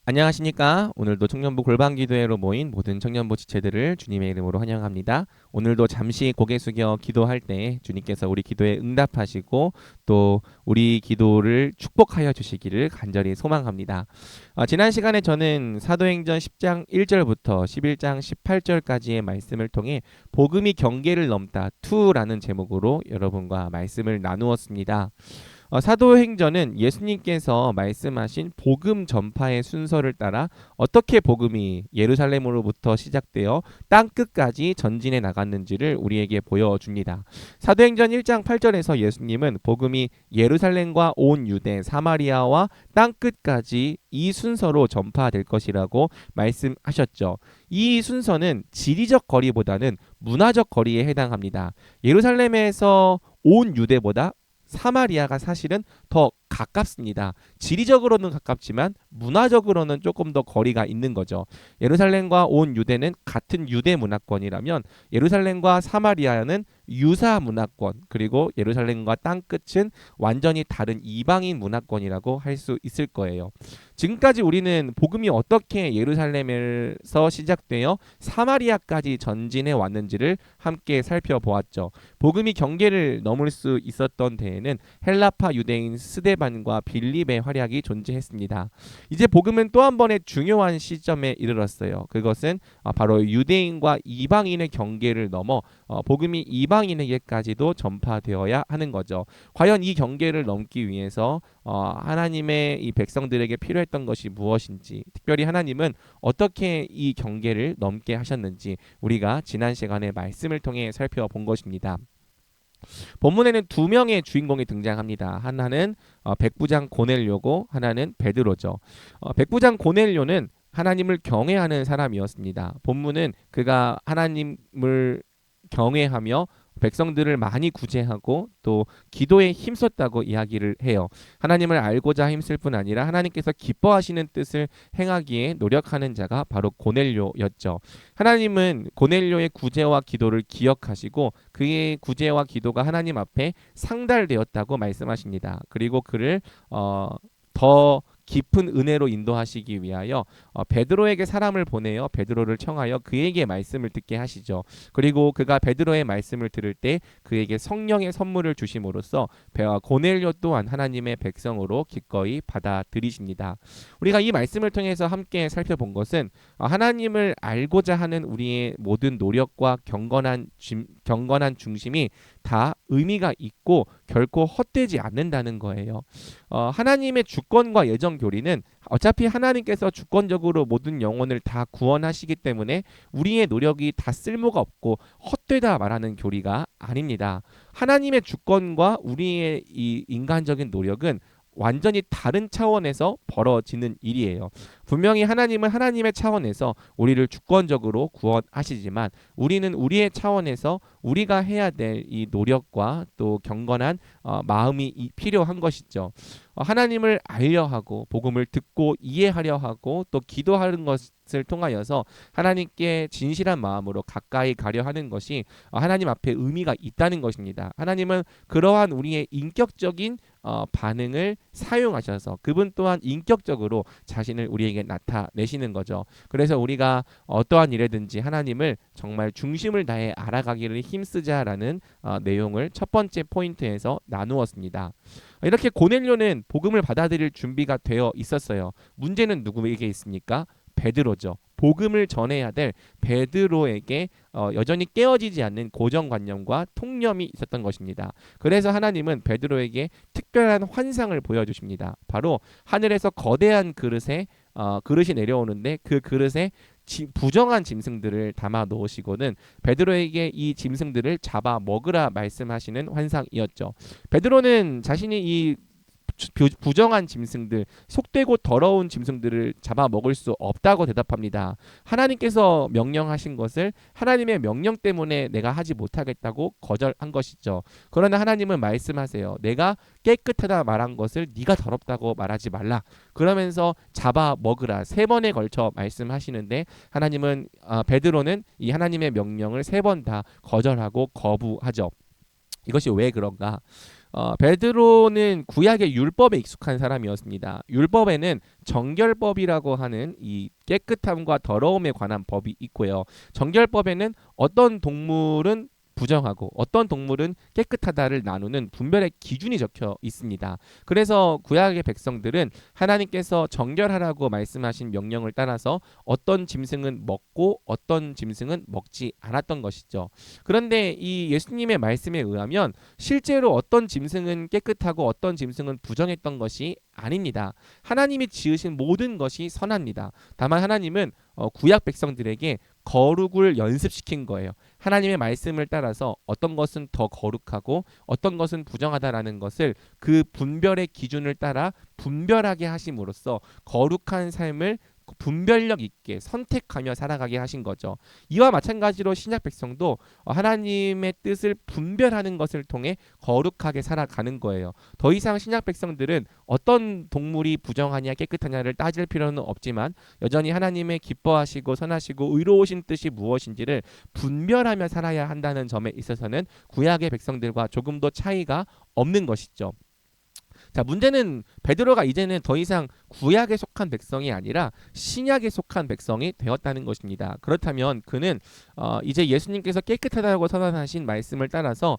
안녕하십니까? 오늘도 청년부 골방기도회로 모인 모든 청년부 지체들을 주님의 이름으로 환영합니다. 오늘도 잠시 고개 숙여 기도할 때 주님께서 우리 기도에 응답하시고 또 우리 기도를 축복하여 주시기를 간절히 소망합니다. 지난 시간에 저는 사도행전 10장 1절부터 11장 18절까지의 말씀을 통해 복음이 경계를 넘다 2라는 제목으로 여러분과 말씀을 나누었습니다. 사도행전은 예수님께서 말씀하신 복음 전파의 순서를 따라 어떻게 복음이 예루살렘으로부터 시작되어 땅 끝까지 전진해 나갔는지를 우리에게 보여줍니다. 사도행전 1장 8절에서 예수님은 복음이 예루살렘과 온 유대, 사마리아와 땅 끝까지 이 순서로 전파될 것이라고 말씀하셨죠. 이 순서는 지리적 거리보다는 문화적 거리에 해당합니다. 예루살렘에서 온 유대보다 사마리아가 사실은 더 가깝습니다. 지리적으로는 가깝지만 문화적으로는 조금 더 거리가 있는 거죠. 예루살렘과 온 유대는 같은 유대 문화권이라면 예루살렘과 사마리아는 유사 문화권, 그리고 예루살렘과 땅끝은 완전히 다른 이방인 문화권이라고 할 수 있을 거예요. 지금까지 우리는 복음이 어떻게 예루살렘에서 시작되어 사마리아까지 전진해 왔는지를 함께 살펴보았죠. 복음이 경계를 넘을 수 있었던 데에는 헬라파 유대인 스데반과 빌립의 활약이 존재했습니다. 이제 복음은 또 한 번의 중요한 시점에 이르렀어요. 그것은 바로 유대인과 이방인의 경계를 넘어 복음이 이방인에게까지도 전파되어야 하는 거죠. 과연 이 경계를 넘기 위해서 하나님의 이 백성들에게 필요했던 것이 무엇인지, 특별히 하나님은 어떻게 이 경계를 넘게 하셨는지 우리가 지난 시간에 말씀을 통해 살펴본 것입니다. 본문에는 두 명의 주인공이 등장합니다. 하나는 백부장 고넬료고 하나는 베드로죠. 백부장 고넬료는 하나님을 경외하는 사람이었습니다. 본문은 그가 하나님을 경외하며 백성들을 많이 구제하고 또 기도에 힘썼다고 이야기를 해요. 하나님을 알고자 힘쓸 뿐 아니라 하나님께서 기뻐하시는 뜻을 행하기에 노력하는 자가 바로 고넬료였죠. 하나님은 고넬료의 구제와 기도를 기억하시고 그의 구제와 기도가 하나님 앞에 상달되었다고 말씀하십니다. 그리고 그를 더 깊은 은혜로 인도하시기 위하여 베드로에게 사람을 보내어 베드로를 청하여 그에게 말씀을 듣게 하시죠. 그리고 그가 베드로의 말씀을 들을 때 그에게 성령의 선물을 주심으로써 고넬료 또한 하나님의 백성으로 기꺼이 받아들이십니다. 우리가 이 말씀을 통해서 함께 살펴본 것은 하나님을 알고자 하는 우리의 모든 노력과 경건한 중심이 다 의미가 있고 결코 헛되지 않는다는 거예요. 하나님의 주권과 예정 교리는 어차피 하나님께서 주권적으로 모든 영혼을 다 구원하시기 때문에 우리의 노력이 다 쓸모가 없고 헛되다 말하는 교리가 아닙니다. 하나님의 주권과 우리의 이 인간적인 노력은 완전히 다른 차원에서 벌어지는 일이에요. 분명히 하나님은 하나님의 차원에서 우리를 주권적으로 구원하시지만 우리는 우리의 차원에서 우리가 해야 될 이 노력과 또 경건한 마음이 필요한 것이죠. 하나님을 알려 하고 복음을 듣고 이해하려 하고 또 기도하는 것을 통하여서 하나님께 진실한 마음으로 가까이 가려 하는 것이 하나님 앞에 의미가 있다는 것입니다. 하나님은 그러한 우리의 인격적인 반응을 사용하셔서 그분 또한 인격적으로 자신을 우리에게 나타내시는 거죠. 그래서 우리가 어떠한 일에든지 하나님을 정말 중심을 다해 알아가기를 힘쓰자라는 내용을 첫 번째 포인트에서 나누었습니다. 이렇게 고넬료는 복음을 받아들일 준비가 되어 있었어요. 문제는 누구에게 있습니까? 베드로죠. 복음을 전해야 될 베드로에게 여전히 깨어지지 않는 고정관념과 통념이 있었던 것입니다. 그래서 하나님은 베드로에게 특별한 환상을 보여주십니다. 바로 하늘에서 거대한 그릇이 내려오는데 그 그릇에 부정한 짐승들을 담아 놓으시고는 베드로에게 이 짐승들을 잡아 먹으라 말씀하시는 환상이었죠. 베드로는 자신이 이 부정한 짐승들, 속되고 더러운 짐승들을 잡아먹을 수 없다고 대답합니다. 하나님께서 명령하신 것을 하나님의 명령 때문에 내가 하지 못하겠다고 거절한 것이죠. 그러나 하나님은 말씀하세요. 내가 깨끗하다 말한 것을 네가 더럽다고 말하지 말라. 그러면서 잡아먹으라 3번에 걸쳐 말씀하시는데 하나님은 베드로는 이 하나님의 명령을 3번 다 거절하고 거부하죠. 이것이 왜 그런가? 베드로는 구약의 율법에 익숙한 사람이었습니다. 율법에는 정결법이라고 하는 이 깨끗함과 더러움에 관한 법이 있고요. 정결법에는 어떤 동물은 부정하고 어떤 동물은 깨끗하다를 나누는 분별의 기준이 적혀 있습니다. 그래서 구약의 백성들은 하나님께서 정결하라고 말씀하신 명령을 따라서 어떤 짐승은 먹고 어떤 짐승은 먹지 않았던 것이죠. 그런데 이 예수님의 말씀에 의하면 실제로 어떤 짐승은 깨끗하고 어떤 짐승은 부정했던 것이 아닙니다. 하나님이 지으신 모든 것이 선합니다. 다만 하나님은 구약 백성들에게 거룩을 연습시킨 거예요. 하나님의 말씀을 따라서 어떤 것은 더 거룩하고 어떤 것은 부정하다라는 것을 그 분별의 기준을 따라 분별하게 하심으로써 거룩한 삶을 분별력 있게 선택하며 살아가게 하신 거죠. 이와 마찬가지로 신약 백성도 하나님의 뜻을 분별하는 것을 통해 거룩하게 살아가는 거예요. 더 이상 신약 백성들은 어떤 동물이 부정하냐 깨끗하냐를 따질 필요는 없지만 여전히 하나님의 기뻐하시고 선하시고 의로우신 뜻이 무엇인지를 분별하며 살아야 한다는 점에 있어서는 구약의 백성들과 조금도 차이가 없는 것이죠. 자, 문제는 베드로가 이제는 더 이상 구약에 속한 백성이 아니라 신약에 속한 백성이 되었다는 것입니다. 그렇다면 그는 이제 예수님께서 깨끗하다고 선언하신 말씀을 따라서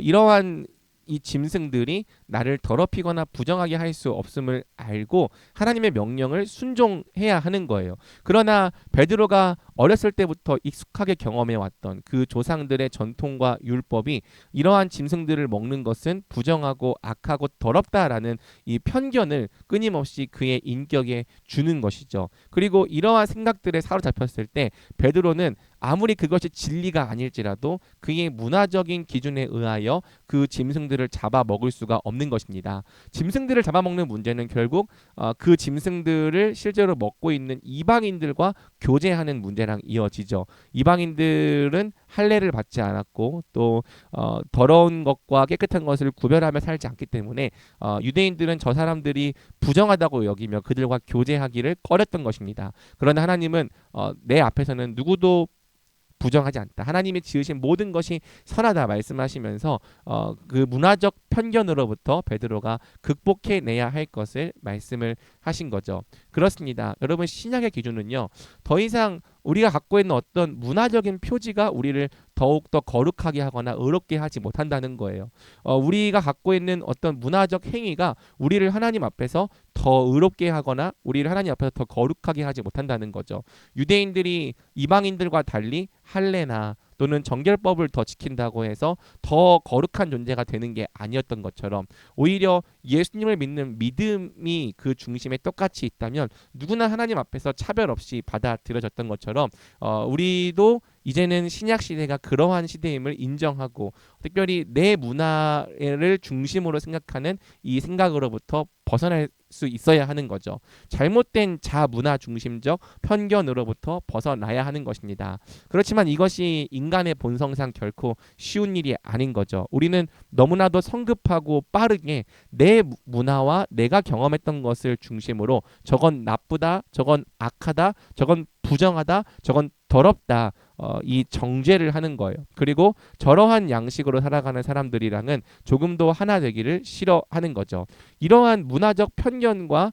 이러한 이 짐승들이 나를 더럽히거나 부정하게 할 수 없음을 알고 하나님의 명령을 순종해야 하는 거예요. 그러나 베드로가 어렸을 때부터 익숙하게 경험해 왔던 그 조상들의 전통과 율법이 이러한 짐승들을 먹는 것은 부정하고 악하고 더럽다라는 이 편견을 끊임없이 그의 인격에 주는 것이죠. 그리고 이러한 생각들에 사로잡혔을 때 베드로는 아무리 그것이 진리가 아닐지라도 그의 문화적인 기준에 의하여 그 짐승들을 잡아 먹을 수가 없는 것입니다. 짐승들을 잡아먹는 문제는 결국 그 짐승들을 실제로 먹고 있는 이방인들과 교제하는 문제랑 이어지죠. 이방인들은 할례를 받지 않았고 또 더러운 것과 깨끗한 것을 구별하며 살지 않기 때문에 유대인들은 저 사람들이 부정하다고 여기며 그들과 교제하기를 꺼렸던 것입니다. 그러나 하나님은 내 앞에서는 누구도 부정하지 않다. 하나님이 지으신 모든 것이 선하다 말씀하시면서 그 문화적 편견으로부터 베드로가 극복해내야 할 것을 말씀을 하신 거죠. 그렇습니다. 여러분 신약의 기준은요. 더 이상 우리가 갖고 있는 어떤 문화적인 표지가 우리를 더욱더 거룩하게 하거나 의롭게 하지 못한다는 거예요. 우리가 갖고 있는 어떤 문화적 행위가 우리를 하나님 앞에서 더 의롭게 하거나 우리를 하나님 앞에서 더 거룩하게 하지 못한다는 거죠. 유대인들이 이방인들과 달리 할례나 또는 정결법을 더 지킨다고 해서 더 거룩한 존재가 되는 게 아니었던 것처럼 오히려 예수님을 믿는 믿음이 그 중심에 똑같이 있다면 누구나 하나님 앞에서 차별 없이 받아들여졌던 것처럼 우리도 이제는 신약 시대가 그러한 시대임을 인정하고 특별히 내 문화를 중심으로 생각하는 이 생각으로부터 벗어날 수 있어야 하는 거죠. 잘못된 자문화 중심적 편견으로부터 벗어나야 하는 것입니다. 그렇지만 이것이 인간의 본성상 결코 쉬운 일이 아닌 거죠. 우리는 너무나도 성급하고 빠르게 내 문화와 내가 경험했던 것을 중심으로 저건 나쁘다, 저건 악하다, 저건 부정하다, 저건 더럽다 이 정죄를 하는 거예요. 그리고 저러한 양식으로 살아가는 사람들이랑은 조금도 하나 되기를 싫어하는 거죠. 이러한 문화적 편견과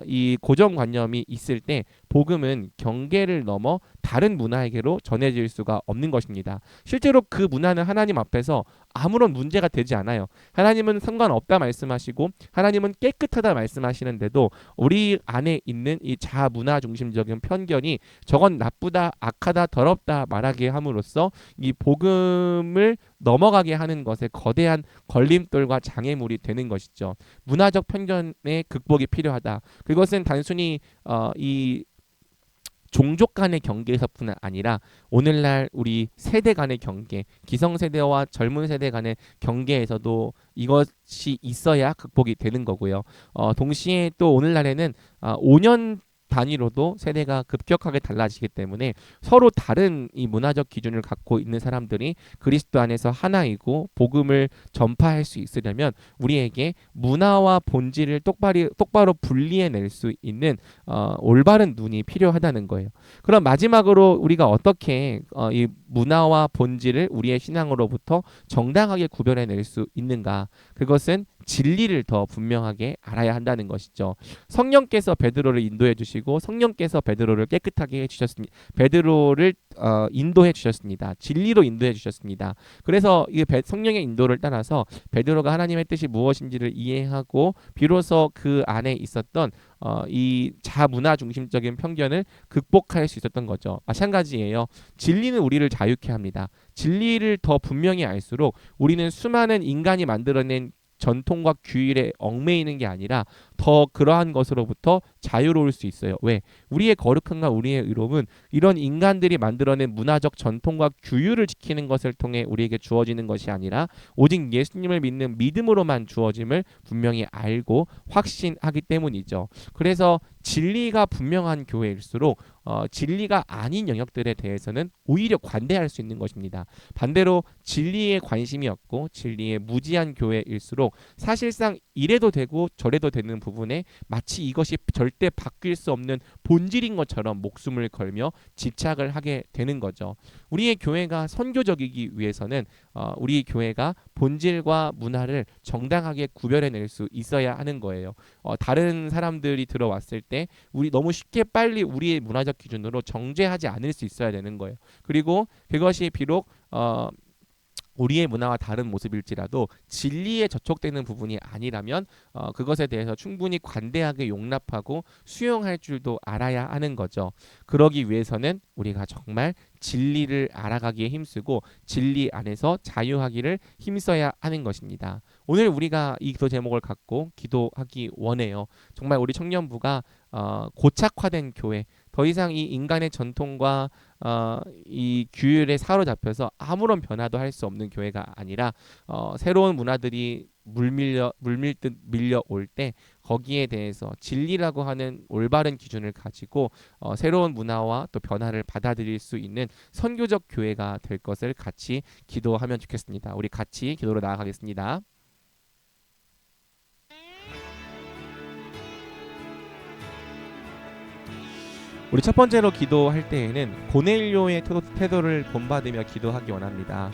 이 고정관념이 있을 때 복음은 경계를 넘어 다른 문화에게로 전해질 수가 없는 것입니다. 실제로 그 문화는 하나님 앞에서 아무런 문제가 되지 않아요. 하나님은 상관없다 말씀하시고 하나님은 깨끗하다 말씀하시는데도 우리 안에 있는 이 자문화 중심적인 편견이 저건 나쁘다, 악하다, 더럽다 말하게 함으로써 이 복음을 넘어가게 하는 것에 거대한 걸림돌과 장애물이 되는 것이죠. 문화적 편견의 극복이 필요하다. 그것은 단순히 이 종족 간의 경계에서뿐 아니라 오늘날 우리 세대 간의 경계, 기성세대와 젊은 세대 간의 경계에서도 이것이 있어야 극복이 되는 거고요. 동시에 또 오늘날에는 5년 단위로도 세대가 급격하게 달라지기 때문에 서로 다른 이 문화적 기준을 갖고 있는 사람들이 그리스도 안에서 하나이고 복음을 전파할 수 있으려면 우리에게 문화와 본질을 똑바로 분리해낼 수 있는 올바른 눈이 필요하다는 거예요. 그럼 마지막으로 우리가 어떻게 이 문화와 본질을 우리의 신앙으로부터 정당하게 구별해낼 수 있는가? 그것은 진리를 더 분명하게 알아야 한다는 것이죠. 성령께서 베드로를 인도해 주시고 성령께서 베드로를 깨끗하게 해주셨습니다. 베드로를 인도해 주셨습니다. 진리로 인도해 주셨습니다. 그래서 이 성령의 인도를 따라서 베드로가 하나님의 뜻이 무엇인지를 이해하고 비로소 그 안에 있었던 이 자문화 중심적인 편견을 극복할 수 있었던 거죠. 마찬가지예요. 진리는 우리를 자유케 합니다. 진리를 더 분명히 알수록 우리는 수많은 인간이 만들어낸 전통과 규율에 얽매이는 게 아니라 더 그러한 것으로부터 자유로울 수 있어요. 왜? 우리의 거룩함과 우리의 의로움은 이런 인간들이 만들어낸 문화적 전통과 규율을 지키는 것을 통해 우리에게 주어지는 것이 아니라 오직 예수님을 믿는 믿음으로만 주어짐을 분명히 알고 확신하기 때문이죠. 그래서 진리가 분명한 교회일수록 진리가 아닌 영역들에 대해서는 오히려 관대할 수 있는 것입니다. 반대로 진리에 관심이 없고 진리에 무지한 교회일수록 사실상 이래도 되고 저래도 되는 부분에 마치 이것이 절대 바뀔 수 없는 본질인 것처럼 목숨을 걸며 집착을 하게 되는 거죠. 우리의 교회가 선교적이기 위해서는 우리 교회가 본질과 문화를 정당하게 구별해낼 수 있어야 하는 거예요. 다른 사람들이 들어왔을 때 우리 너무 쉽게 빨리 우리의 문화적 기준으로 정죄하지 않을 수 있어야 되는 거예요. 그리고 그것이 비록 우리의 문화와 다른 모습일지라도 진리에 저촉되는 부분이 아니라면 그것에 대해서 충분히 관대하게 용납하고 수용할 줄도 알아야 하는 거죠. 그러기 위해서는 우리가 정말 진리를 알아가기에 힘쓰고 진리 안에서 자유하기를 힘써야 하는 것입니다. 오늘 우리가 이 기도 제목을 갖고 기도하기 원해요. 정말 우리 청년부가 고착화된 교회, 더 이상 이 인간의 전통과 이 규율에 사로잡혀서 아무런 변화도 할 수 없는 교회가 아니라 새로운 문화들이 물밀듯 밀려올 때 거기에 대해서 진리라고 하는 올바른 기준을 가지고 새로운 문화와 또 변화를 받아들일 수 있는 선교적 교회가 될 것을 같이 기도하면 좋겠습니다. 우리 같이 기도로 나아가겠습니다. 우리 첫 번째로 기도할 때에는 고넬료의 태도를 본받으며 기도하기 원합니다.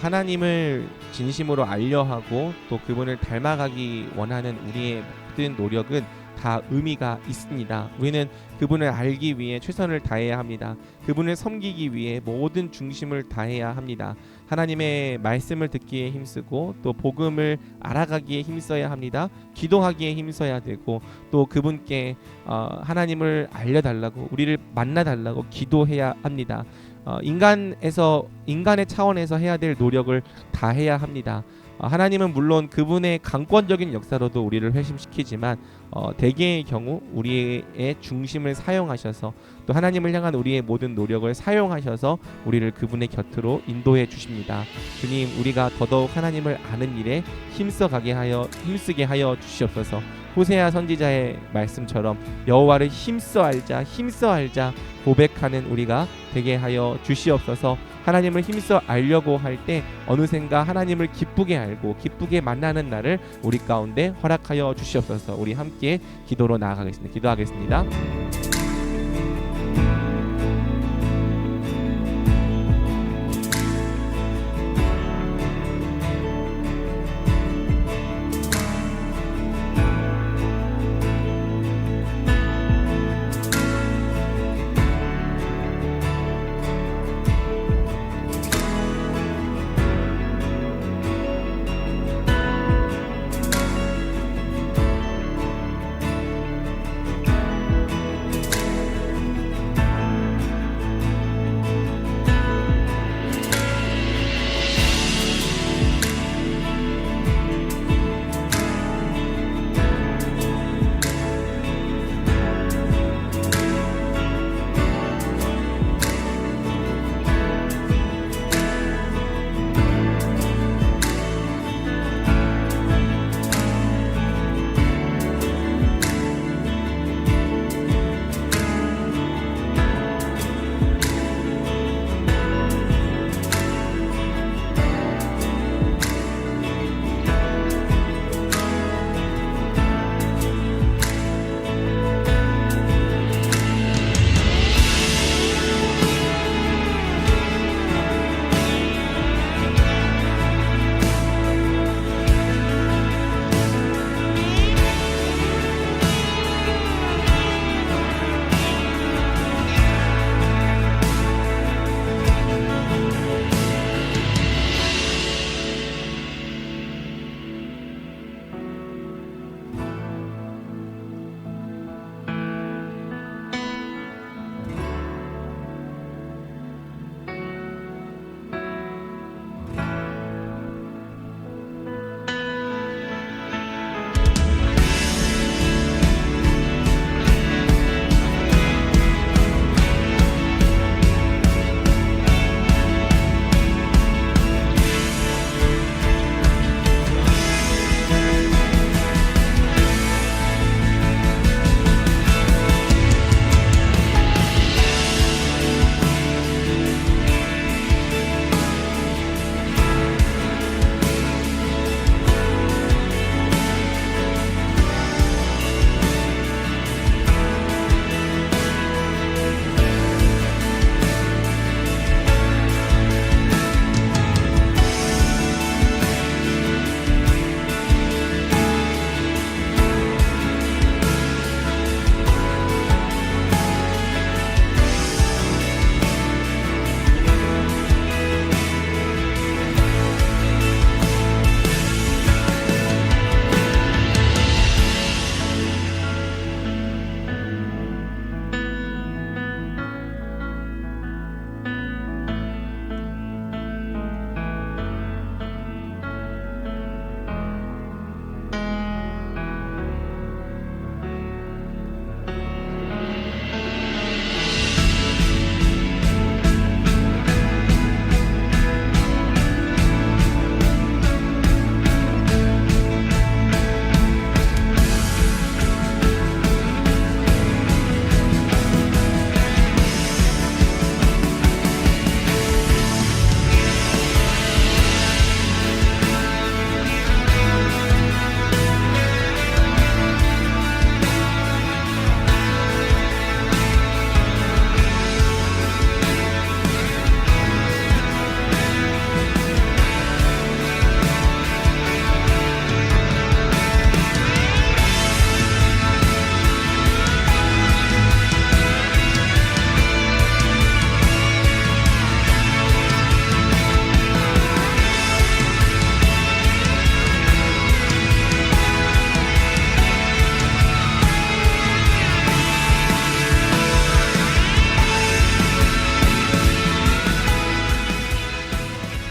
하나님을 진심으로 알려하고 또 그분을 닮아가기 원하는 우리의 모든 노력은 다 의미가 있습니다. 우리는 그분을 알기 위해 최선을 다해야 합니다. 그분을 섬기기 위해 모든 중심을 다해야 합니다. 하나님의 말씀을 듣기에 힘쓰고 또 복음을 알아가기에 힘써야 합니다. 기도하기에 힘써야 되고 또 그분께 하나님을 알려달라고 우리를 만나달라고 기도해야 합니다. 인간의 차원에서 해야 될 노력을 다 해야 합니다. 하나님은 물론 그분의 강권적인 역사로도 우리를 회심시키지만 대개의 경우 우리의 중심을 사용하셔서 또 하나님을 향한 우리의 모든 노력을 사용하셔서 우리를 그분의 곁으로 인도해 주십니다. 주님, 우리가 더더욱 하나님을 아는 일에 힘쓰게 하여 주시옵소서. 호세아 선지자의 말씀처럼 여호와를 힘써 알자 고백하는 우리가 되게 하여 주시옵소서. 하나님을 힘써 알려고 할 때 어느샌가 하나님을 기쁘게 알고 기쁘게 만나는 날을 우리 가운데 허락하여 주시옵소서. 우리 함께 기도로 나아가겠습니다. 기도하겠습니다.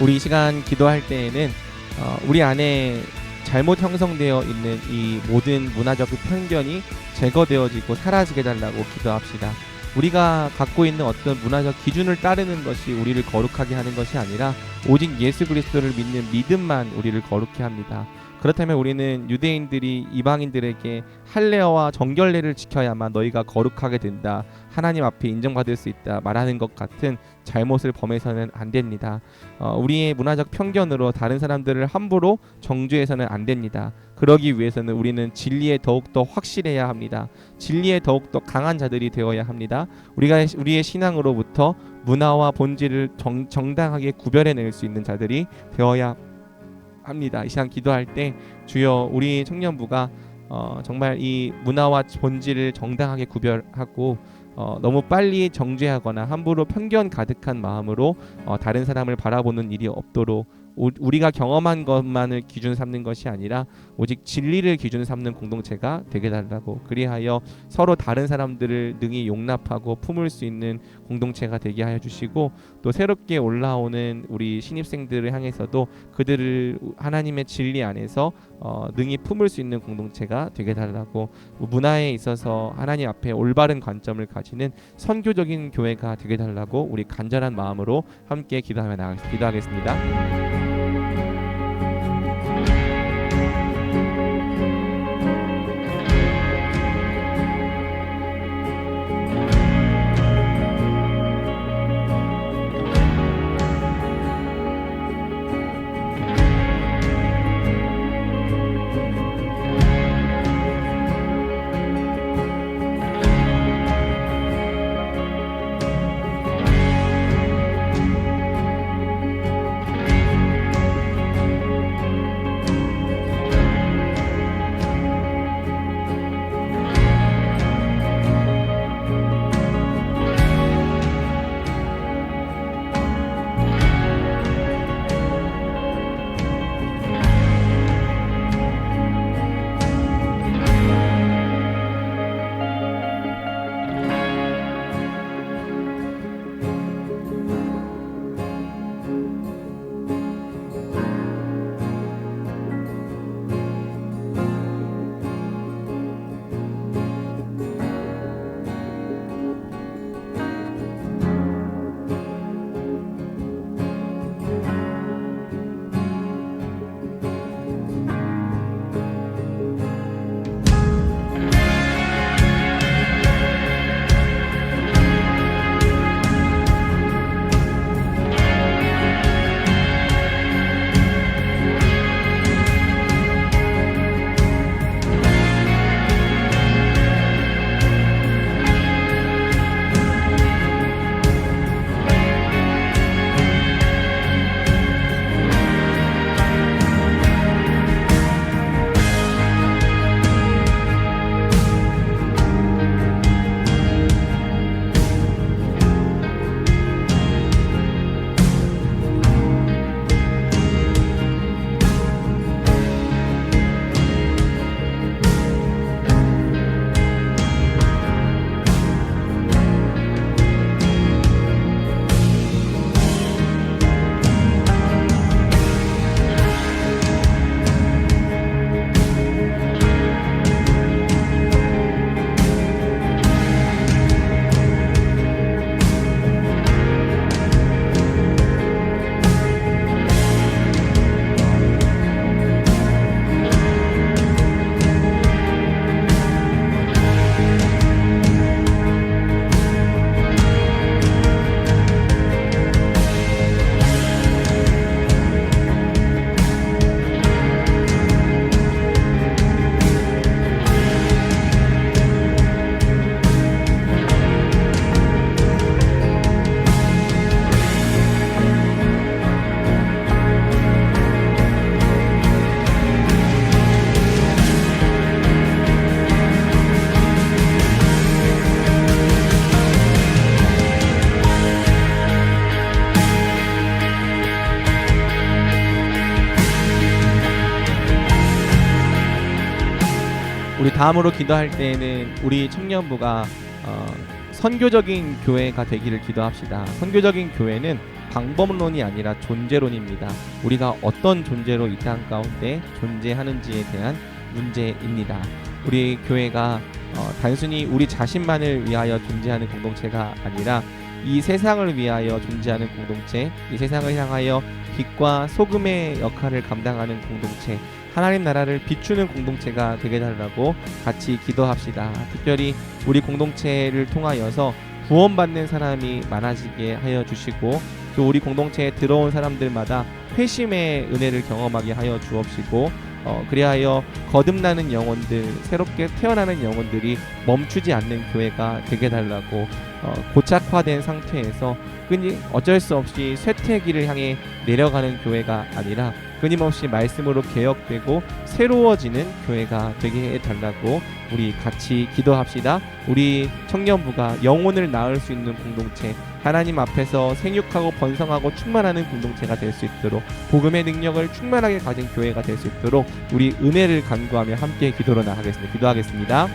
우리 이 시간 기도할 때에는 우리 안에 잘못 형성되어 있는 이 모든 문화적 편견이 제거되어지고 사라지게 달라고 기도합시다. 우리가 갖고 있는 어떤 문화적 기준을 따르는 것이 우리를 거룩하게 하는 것이 아니라 오직 예수 그리스도를 믿는 믿음만 우리를 거룩해 합니다. 그렇다면 우리는 유대인들이 이방인들에게 할례와 정결례를 지켜야만 너희가 거룩하게 된다, 하나님 앞에 인정받을 수 있다 말하는 것 같은 잘못을 범해서는 안 됩니다. 우리의 문화적 편견으로 다른 사람들을 함부로 정죄해서는 안 됩니다. 그러기 위해서는 우리는 진리에 더욱더 확실해야 합니다. 진리에 더욱더 강한 자들이 되어야 합니다. 우리의 신앙으로부터 문화와 본질을 정당하게 구별해낼 수 있는 자들이 되어야 합니다. 이 시간 기도할 때 주여 우리 청년부가 정말 이 문화와 본질을 정당하게 구별하고 너무 빨리 정죄하거나 함부로 편견 가득한 마음으로 다른 사람을 바라보는 일이 없도록 우리가 경험한 것만을 기준 삼는 것이 아니라 오직 진리를 기준 삼는 공동체가 되게 달라고, 그리하여 서로 다른 사람들을 능히 용납하고 품을 수 있는 공동체가 되게 하여 주시고, 또 새롭게 올라오는 우리 신입생들을 향해서도 그들을 하나님의 진리 안에서 능히 품을 수 있는 공동체가 되게 달라고, 문화에 있어서 하나님 앞에 올바른 관점을 가지는 선교적인 교회가 되게 달라고 우리 간절한 마음으로 함께 기도하겠습니다. 우리 다음으로 기도할 때에는 우리 청년부가 선교적인 교회가 되기를 기도합시다. 선교적인 교회는 방법론이 아니라 존재론입니다. 우리가 어떤 존재로 이 땅 가운데 존재하는지에 대한 문제입니다. 우리 교회가 단순히 우리 자신만을 위하여 존재하는 공동체가 아니라 이 세상을 위하여 존재하는 공동체, 이 세상을 향하여 빛과 소금의 역할을 감당하는 공동체, 하나님 나라를 비추는 공동체가 되게 달라고 같이 기도합시다. 특별히 우리 공동체를 통하여서 구원받는 사람이 많아지게 하여 주시고, 또 우리 공동체에 들어온 사람들마다 회심의 은혜를 경험하게 하여 주옵시고, 그리하여 거듭나는 영혼들, 새롭게 태어나는 영혼들이 멈추지 않는 교회가 되게 달라고, 고착화된 상태에서 어쩔 수 없이 쇠퇴기를 향해 내려가는 교회가 아니라 끊임없이 말씀으로 개혁되고 새로워지는 교회가 되게 해달라고 우리 같이 기도합시다. 우리 청년부가 영혼을 낳을 수 있는 공동체, 하나님 앞에서 생육하고 번성하고 충만하는 공동체가 될 수 있도록, 복음의 능력을 충만하게 가진 교회가 될 수 있도록 우리 은혜를 간구하며 함께 기도로 나가겠습니다. 기도하겠습니다.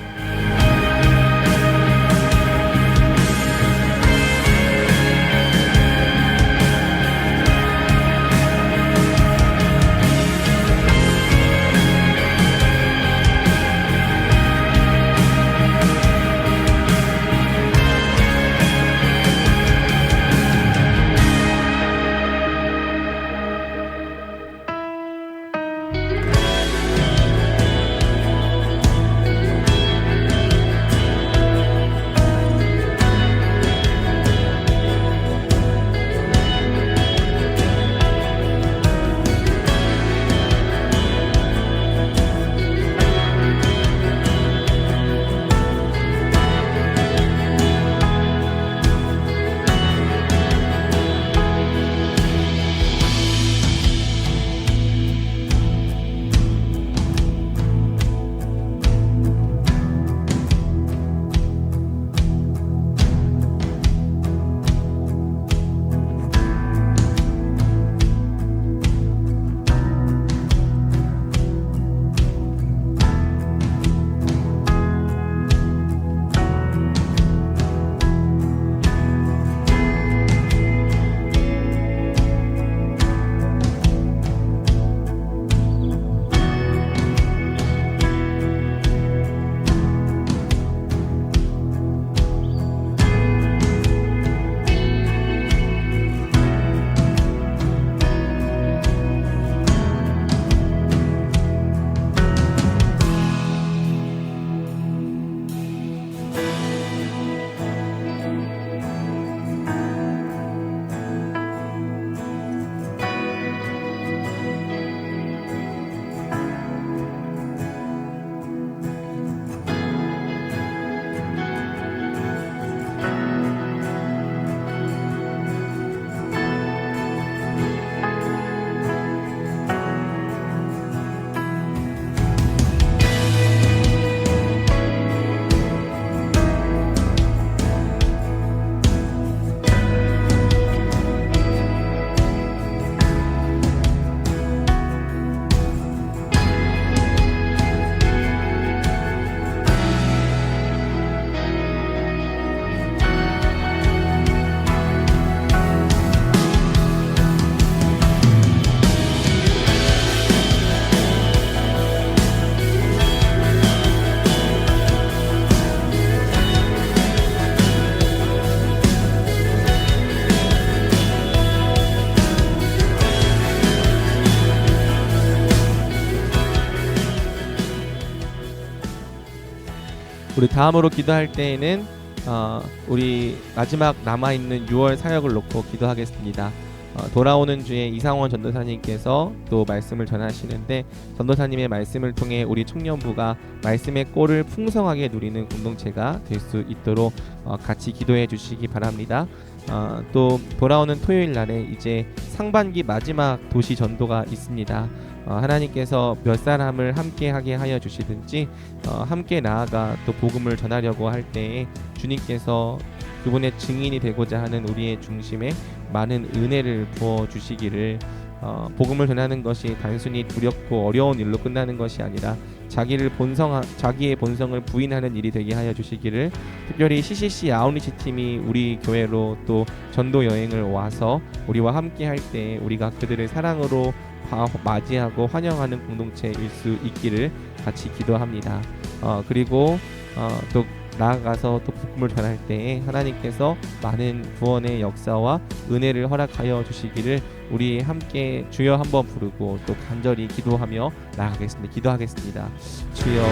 우리 다음으로 기도할 때에는 우리 마지막 남아있는 6월 사역을 놓고 기도하겠습니다. 돌아오는 주에 이상원 전도사님께서 또 말씀을 전하시는데, 전도사님의 말씀을 통해 우리 청년부가 말씀의 꼴을 풍성하게 누리는 공동체가 될 수 있도록 같이 기도해 주시기 바랍니다. 또 돌아오는 토요일 날에 이제 상반기 마지막 도시 전도가 있습니다. 하나님께서 몇 사람을 함께 하게 하여 주시든지 함께 나아가 또 복음을 전하려고 할 때에 주님께서 그분의 증인이 되고자 하는 우리의 중심에 많은 은혜를 부어 주시기를, 복음을 전하는 것이 단순히 두렵고 어려운 일로 끝나는 것이 아니라 자기의 본성을 부인하는 일이 되게 하여 주시기를, 특별히 CCC 아웃리치 팀이 우리 교회로 또 전도 여행을 와서 우리와 함께 할 때 우리가 그들을 사랑으로 맞이하고 환영하는 공동체일 수 있기를 같이 기도합니다. 그리고 또 나아가서 또 복음을 전할 때에 하나님께서 많은 구원의 역사와 은혜를 허락하여 주시기를 우리 함께 주여 한번 부르고 또 간절히 기도하며 나아가겠습니다. 기도하겠습니다. 주여.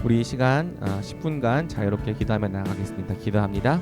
우리 이 시간 10분간 자유롭게 기도하며 나아가겠습니다. 기도합니다.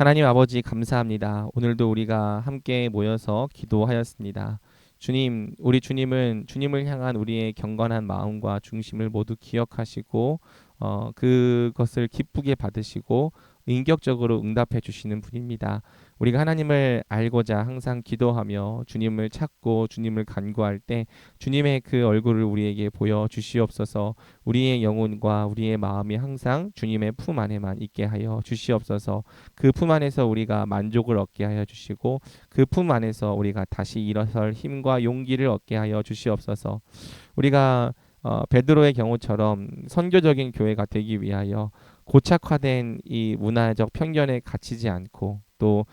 하나님 아버지 감사합니다. 오늘도 우리가 함께 모여서 기도하였습니다. 주님, 우리 주님은 주님을 향한 우리의 경건한 마음과 중심을 모두 기억하시고 그것을 기쁘게 받으시고 인격적으로 응답해 주시는 분입니다. 우리가 하나님을 알고자 항상 기도하며 주님을 찾고 주님을 간구할 때 주님의 그 얼굴을 우리에게 보여 주시옵소서. 우리의 영혼과 우리의 마음이 항상 주님의 품 안에만 있게 하여 주시옵소서. 그 품 안에서 우리가 만족을 얻게 하여 주시고 그 품 안에서 우리가 다시 일어설 힘과 용기를 얻게 하여 주시옵소서. 우리가 베드로의 경우처럼 선교적인 교회가 되기 위하여 고착화된 이 문화적 편견에 갇히지 않고 또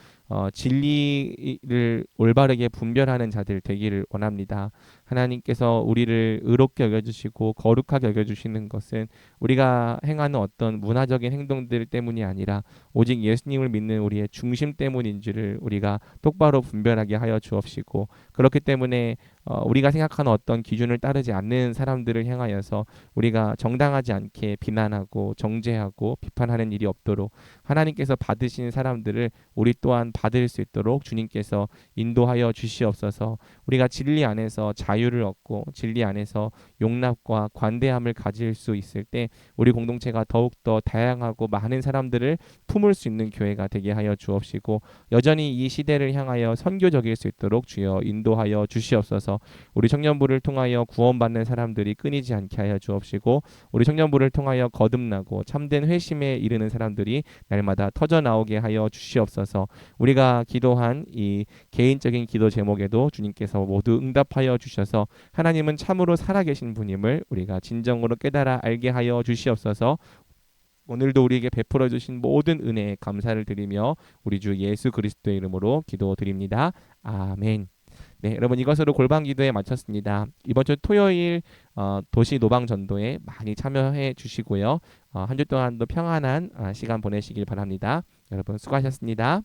진리를 올바르게 분별하는 자들 되기를 원합니다. 하나님께서 우리를 의롭게 여겨주시고 거룩하게 여겨주시는 것은 우리가 행하는 어떤 문화적인 행동들 때문이 아니라 오직 예수님을 믿는 우리의 중심 때문인 줄을 우리가 똑바로 분별하게 하여 주옵시고 그렇기 때문에 우리가 생각하는 어떤 기준을 따르지 않는 사람들을 향하여서 우리가 정당하지 않게 비난하고 정죄하고 비판하는 일이 없도록 하나님께서 받으신 사람들을 우리 또한 받을 수 있도록 주님께서 인도하여 주시옵소서. 우리가 진리 안에서 자유를 얻고 진리 안에서 용납과 관대함을 가질 수 있을 때 우리 공동체가 더욱더 다양하고 많은 사람들을 품을 수 있는 교회가 되게 하여 주옵시고 여전히 이 시대를 향하여 선교적일 수 있도록 주여 인도하여 주시옵소서. 우리 청년부를 통하여 구원받는 사람들이 끊이지 않게 하여 주옵시고 우리 청년부를 통하여 거듭나고 참된 회심에 이르는 사람들이 날마다 터져 나오게 하여 주시옵소서. 우리가 기도한 이 개인적인 기도 제목에도 주님께서 모두 응답하여 주셔서 하나님은 참으로 살아계신 분임을 우리가 진정으로 깨달아 알게 하여 주시옵소서. 오늘도 우리에게 베풀어 주신 모든 은혜에 감사를 드리며 우리 주 예수 그리스도의 이름으로 기도드립니다. 아멘. 네, 여러분 이것으로 골방 기도에 마쳤습니다. 이번 주 토요일 도시 노방 전도에 많이 참여해 주시고요. 한 주 동안도 평안한 시간 보내시길 바랍니다. 여러분 수고하셨습니다.